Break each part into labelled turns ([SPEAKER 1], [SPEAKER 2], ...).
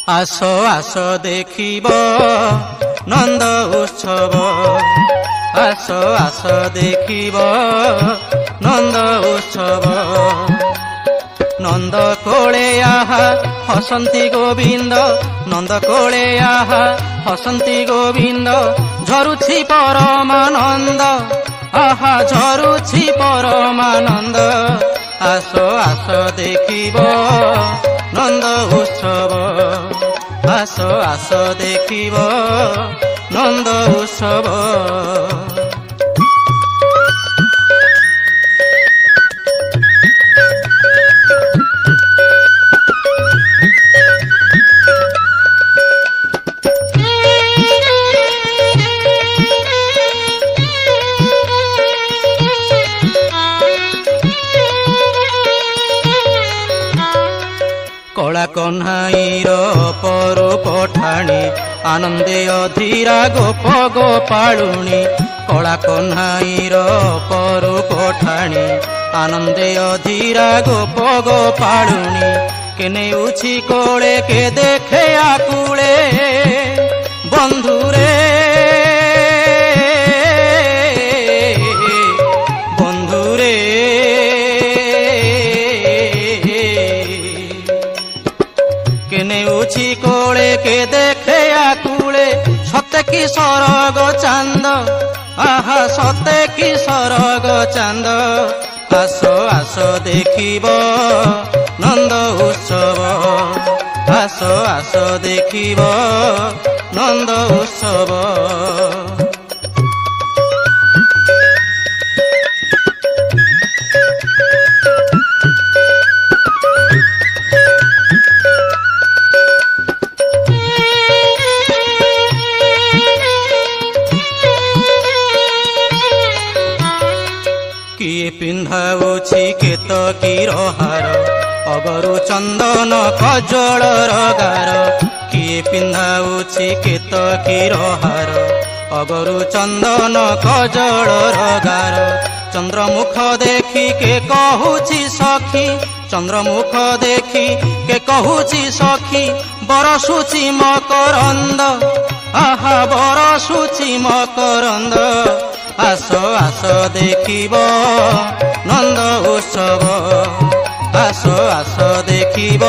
[SPEAKER 1] आस आस देखिब नंद उत्सव आस आस देखिब नंद उत्सव नंद कोले आहा हसंती गोविंद नंद कोले आहा हसंती गोविंद झरुछि परमानंद आहा झरुछि परमानंद आस आस देखिब नंद उत्सव आस आस देखिब नंद उत्सव कला कन्हाईर परू पठाणी आनंदे अधीरा गोप गोपालुणी कला कन्हाईर परू पठाणी आनंदे अधीरा गोप गोपालुणी केने उछि कोले के देखे आकुले बंधुरे बंधुरे केने उछि कोले के देखे आकुले सते की सरग चांद आहा सते की सरग चांद आस आस देखिब नंद उत्सव आस आस देखिब नंद उत्सव किए पिंधाउछि केतकीर हार अगरु चंदन कजल गार किए पिंधाउछि केतकीर हार अगरु चंदन कजल गार चंद्रमुख देखी के कहूछि सखी चंद्रमुख देखी के कहूछि सखी बरसुछि मकरंद आहा बरसुछि मकरंद आस आस देखिब नंद उत्सव आस आस देखिब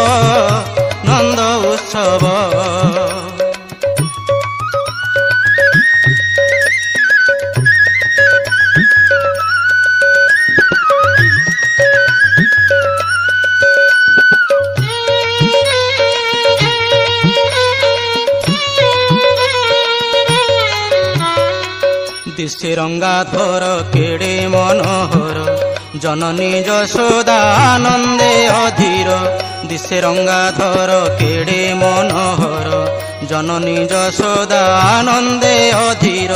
[SPEAKER 1] नंद उत्सव दिशे रंगाधर केड़े मनोहर जननी यशोदा आनंदे अधीर दिशे रंगाधर केड़े मनोहर जननी यशोदा आनंदे अधीर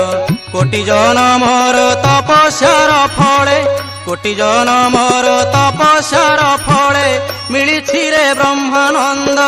[SPEAKER 1] कोटि जनमर तपस्यार फले कोटि जनमर तपस्यार फले मिलिछि रे ब्रह्मानंद